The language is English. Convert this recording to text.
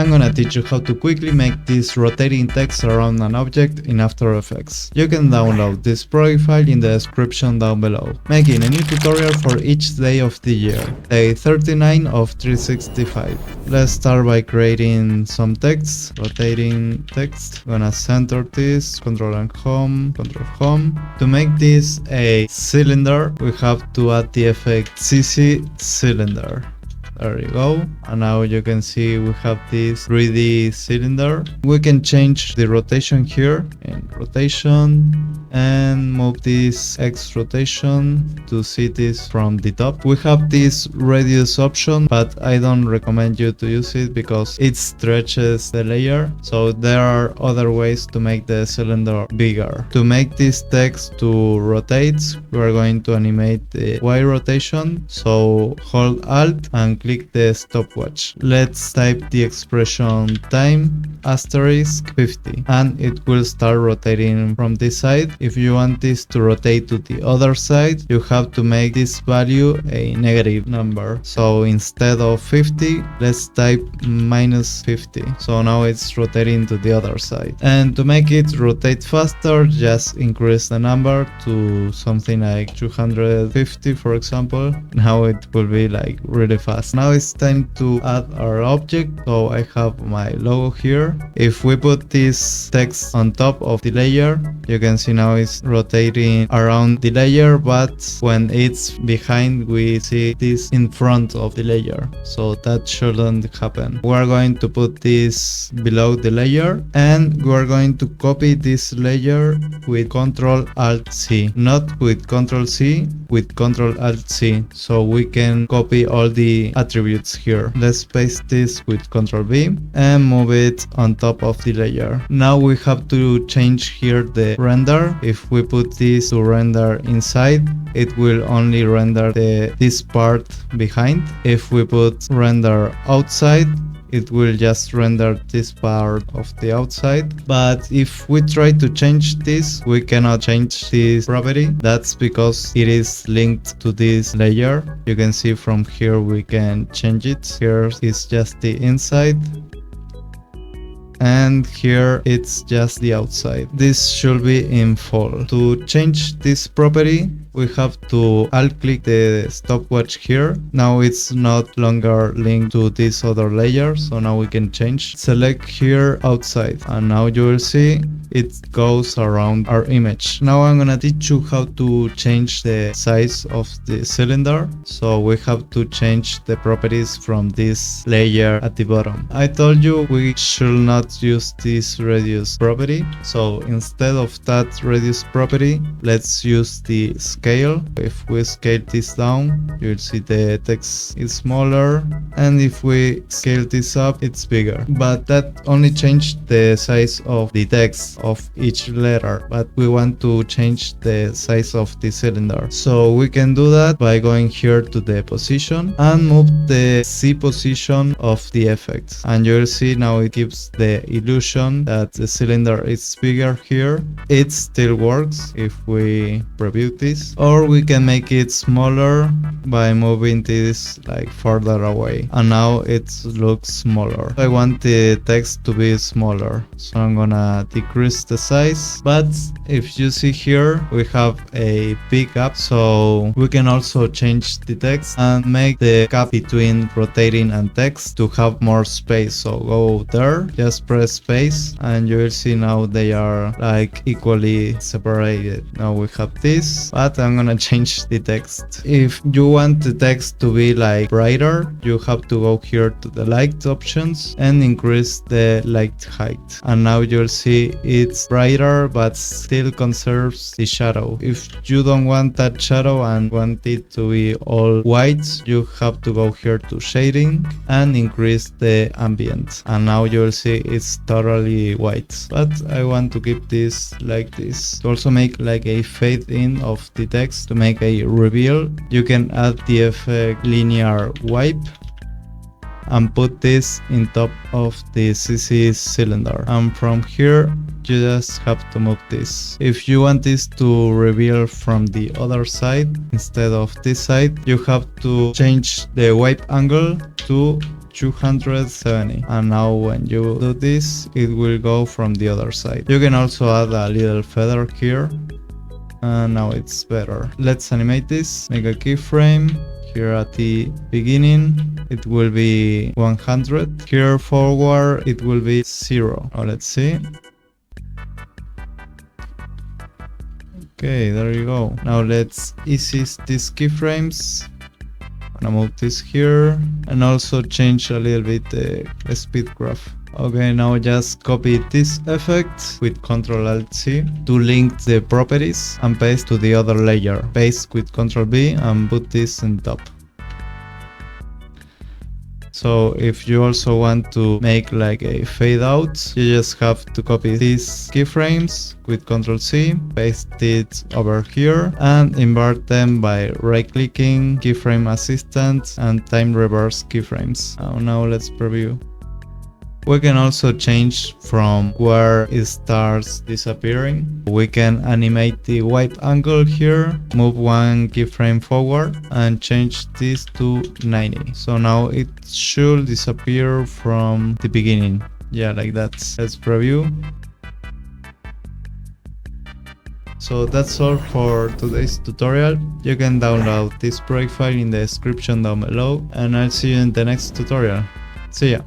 I'm gonna teach you how to quickly make this rotating text around an object in After Effects. You can download this profile in the description down below. Making a new tutorial for each day of the year, day 39 of 365. Let's start by creating some text, rotating text. I'm gonna center this, Control and Home, Control Home. To make this a cylinder, we have to add the effect CC Cylinder. There you go. And now you can see we have this 3D cylinder. We can change the rotation here in rotation and move this X rotation to see this from the top. We have this radius option, but I don't recommend you to use it because it stretches the layer. So there are other ways to make the cylinder bigger. To make this text to rotate, we are going to animate the Y rotation. So hold Alt and click the stopwatch. Let's type the expression time asterisk 50 and it will start rotating from this side. If you want this to rotate to the other side, you have to make this value a negative number. So instead of 50, let's type minus 50. So now it's rotating to the other side. And to make it rotate faster, just increase the number to something like 250, for example. Now it will be like really fast. Now it's time to add our object. So I have my logo here. If we put this text on top of the layer, you can see now it's rotating around the layer, but when it's behind, we see this in front of the layer. So that shouldn't happen. We are going to put this below the layer and we are going to copy this layer with Ctrl Alt C, not with Ctrl C, with Ctrl Alt C. So we can copy all the attributes here. Let's paste this with Ctrl V and move it on top of the layer. Now we have to change here the render. If we put this to render inside, it will only render this part behind. If we put render outside, it will just render this part of the outside. But if we try to change this, we cannot change this property. That's because it is linked to this layer. You can see from here we can change it. Here is just the inside and here it's just the outside. This should be in full. To change this property, we have to alt click the stopwatch here. Now it's not longer linked to this other layer, so now we can change. Select here outside and now you will see it goes around our image. Now I'm gonna teach you how to change the size of the cylinder. So we have to change the properties from this layer at the bottom. I told you we should not use this radius property. So instead of that radius property, let's use the scale. If we scale this down, you'll see the text is smaller, and if we scale this up, it's bigger. But that only changed the size of the text of each letter, but we want to change the size of the cylinder. So we can do that by going here to the position and move the Z position of the effect. And you'll see now it gives the illusion that the cylinder is bigger here. It still works if we preview this, or we can make it smaller by moving this like further away, and now it looks smaller. I want the text to be smaller, so I'm gonna decrease the size. But if you see here, we have a big gap, so we can also change the text and make the gap between rotating and text to have more space. So go there, just press space, and you will see now they are like equally separated. Now we have this, but I'm gonna change the text. If you want the text to be like brighter, you have to go here to the light options and increase the light height. And now you'll see it's brighter but still conserves the shadow. If you don't want that shadow and want it to be all white, you have to go here to shading and increase the ambient. And now you'll see it's totally white. But I want to keep this like this. To also make like a fade in of the text to make a reveal, you can add the effect linear wipe and put this in top of the CC cylinder, and from here you just have to move this. If you want this to reveal from the other side instead of this side, you have to change the wipe angle to 270, and now when you do this it will go from the other side. You can also add a little feather here, and now it's better. Let's animate this, make a keyframe. Here at the beginning it will be 100, here forward it will be 0. Now let's see. Okay, there you go. Now let's easy these keyframes. I'm gonna move this here and also change a little bit the speed graph. Okay, now just copy this effect with Ctrl-Alt-C to link the properties and paste to the other layer. Paste with Ctrl-V and put this on top. So if you also want to make like a fade out, you just have to copy these keyframes with Ctrl-C, paste it over here and invert them by right clicking, keyframe assistant and time reverse keyframes. Now let's preview. We can also change from where it starts disappearing. We can animate the white angle here, move one keyframe forward and change this to 90. So now it should disappear from the beginning. Yeah, like that. Let's preview. So that's all for today's tutorial. You can download this project file in the description down below and I'll see you in the next tutorial. See ya!